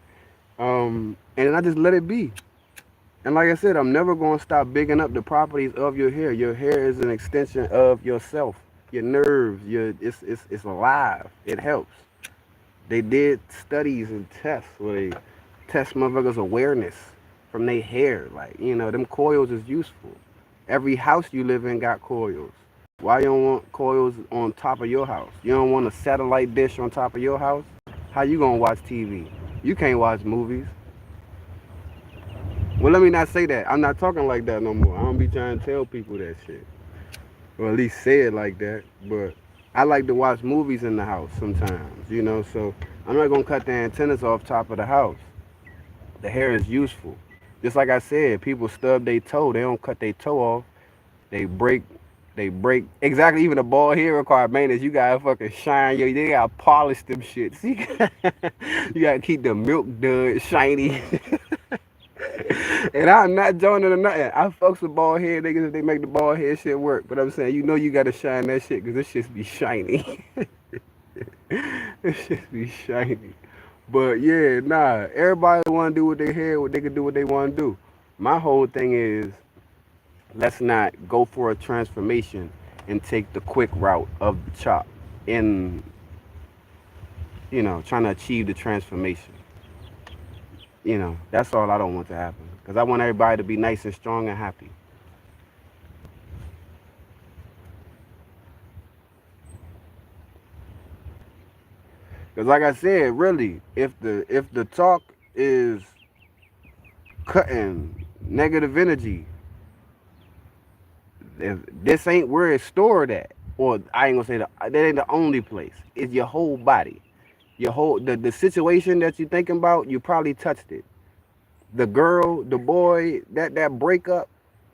And then I just let it be. And like I said, I'm never going to stop bigging up the properties of your hair. Your hair is an extension of yourself, your nerves. It's alive. It helps. They did studies and tests where they test motherfuckers' awareness from their hair. Like, them coils is useful. Every house you live in got coils. Why you don't want coils on top of your house? You don't want a satellite dish on top of your house? How you gonna watch TV? You can't watch movies. Well, let me not say that. I'm not talking like that no more. I don't be trying to tell people that shit. Or at least say it like that. But I like to watch movies in the house sometimes. So I'm not gonna cut the antennas off top of the house. The hair is useful. Just like I said, people stub their toe. They don't cut their toe off. They break they break exactly even the ball here require maintenance. You gotta fucking shine your they gotta polish them shits. You gotta keep the milk dud shiny. And I'm not joining or nothing. I fucks with bald head niggas if they make the bald head shit work. But I'm saying you gotta shine that shit because this shit be shiny. This shit be shiny. But yeah, nah. Everybody wanna do what they hair, what they can do what they wanna do. My whole thing is let's not go for a transformation and take the quick route of the chop in trying to achieve the transformation. That's all I don't want to happen because I want everybody to be nice and strong and happy. Because like I said, really, if the talk is cutting negative energy, if this ain't where it's stored at, or I ain't gonna say that ain't the only place. It's your whole body, your whole the situation that you thinking about. You probably touched it. The girl, the boy, that breakup,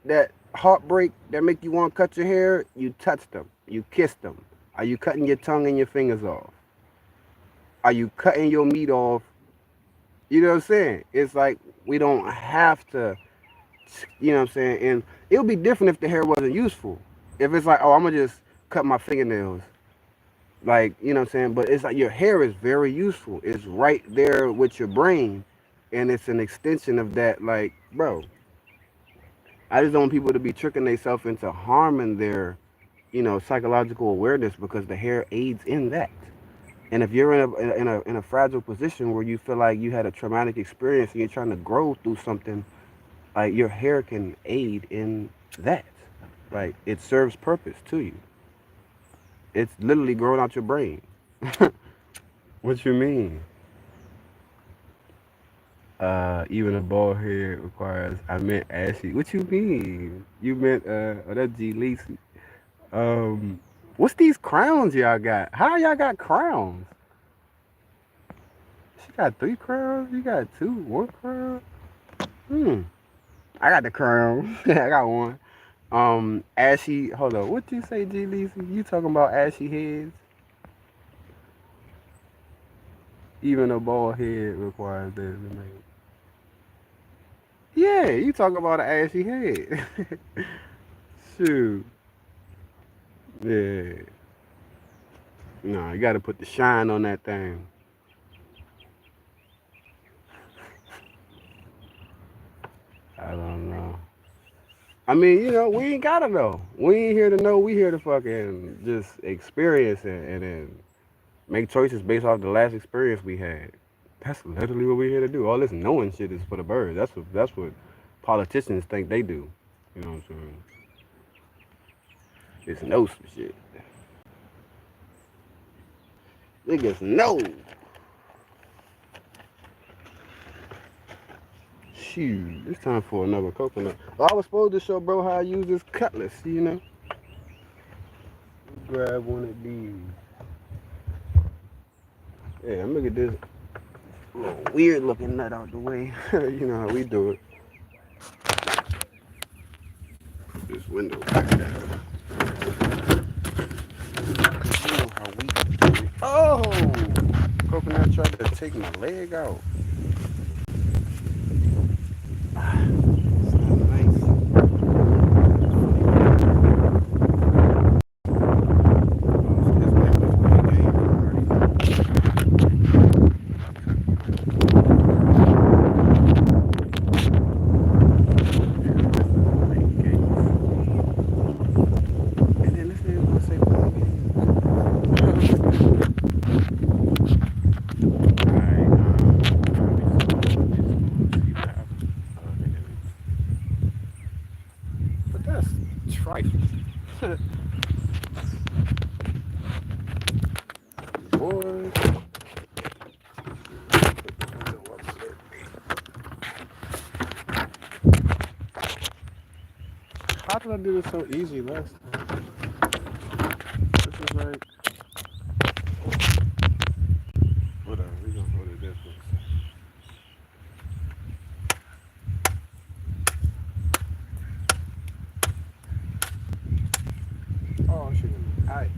that heartbreak that make you want to cut your hair. You touched them. You kissed them. Are you cutting your tongue and your fingers off? Are you cutting your meat off? You know what I'm saying? It's like we don't have to, you know what I'm saying? And it would be different if the hair wasn't useful. If it's like, oh, I'm gonna just cut my fingernails, like, you know what I'm saying? But it's like your hair is very useful. It's right there with your brain, and it's an extension of that. Like, bro, I just don't want people to be tricking themselves into harming their, psychological awareness because the hair aids in that. And if you're in a fragile position where you feel like you had a traumatic experience and you're trying to grow through something, like your hair can aid in that. Like it serves purpose to you. It's literally growing out your brain. What you mean? Even a bald head requires. I meant ashy. What you mean? You meant that's G Lacey. Um, what's these crowns y'all got? How y'all got crowns? She got three crowns. You got two. One crown. Hmm. I got the crown. I got one. Ashy. Hold on. What you say, G Lacey? You talking about ashy heads? Even a bald head requires that. Yeah, you talk about an ashy head. Shoot. Yeah. No, you got to put the shine on that thing. I don't know. I mean, we ain't gotta know. We ain't here to know. We here to fucking just experience it and then make choices based off the last experience we had. That's literally what we're here to do. All this knowing shit is for the birds. That's what politicians think they do. You know what I'm saying? Just know some shit. Niggas know. Shoot, it's time for another coconut. Well, I was supposed to show bro how I use this cutlass. Grab one of these. Yeah, I'm gonna get this little weird looking nut out the way. You know how we do it. Put this window back down. You know how we do it. Oh! Coconut tried to take my leg out. It's not nice. But that's trifling. Boy. How did I do this so easy last time? This is like, whatever, we gonna go to this one. Oh, shit. Alright.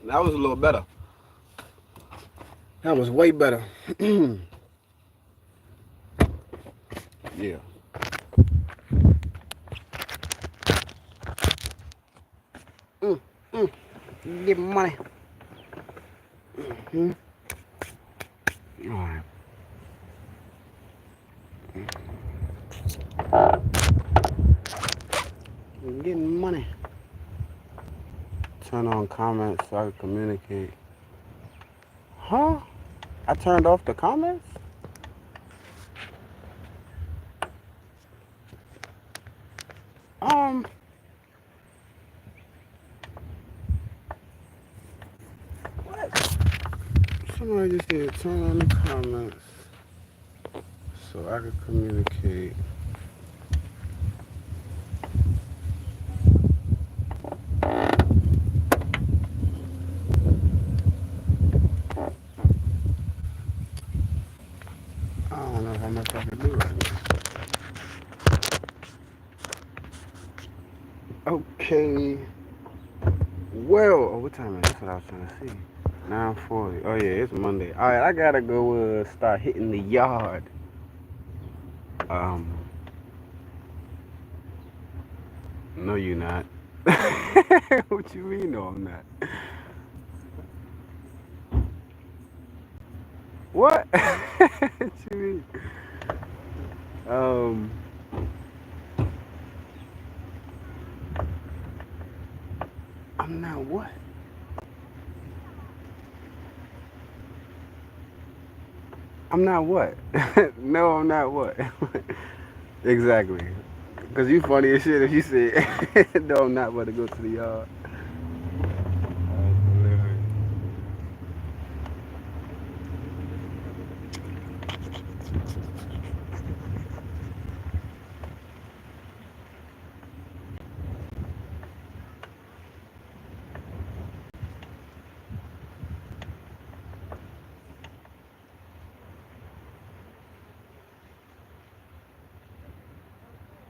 That was a little better. That was way better. Yeah. Mm, mm. Get money. Mm-hmm. All right. Getting money. Turn on comments so I can communicate. Huh? I turned off the comments? What? Somebody just said turn on the comments so I can communicate. I don't know how much I can do right now. Okay. Well, oh, what time is it? That's what I was trying to see. 9:40. Oh yeah, it's Monday. All right, I gotta go start hitting the yard. Um, no, you're not. What you mean? No, I'm not. What? What you mean? Um, I'm not what? I'm not what? No, I'm not what? Exactly. Cause you funny as shit if you said no, I'm not about to go to the yard.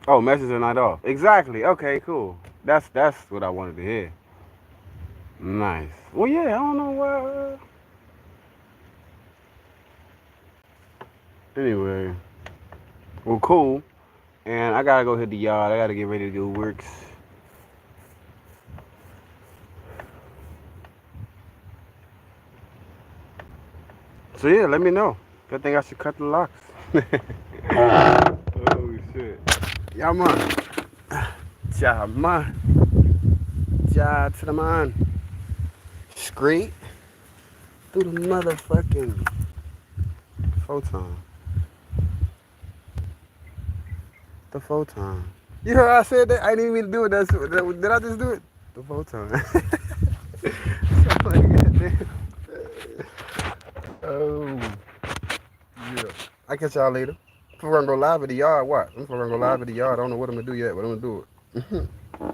Oh, message are not off. Exactly. Okay, cool. That's what I wanted to hear. Nice. Well, yeah. I don't know why. Anyway, well, cool. And I gotta go hit the yard. I gotta get ready to do works. So yeah, let me know. I think I should cut the locks. Oh shit. Yeah, man. Ja, man. Ja to the man. Straight through the motherfucking photon. The photon. You heard I said that? I didn't even do it. Did I just do it? The photon. Something like that. Oh, yeah. I catch y'all later. I'm gonna go live at the yard. What? I'm gonna go live at the yard. I don't know what I'm gonna do yet, but I'm gonna do it.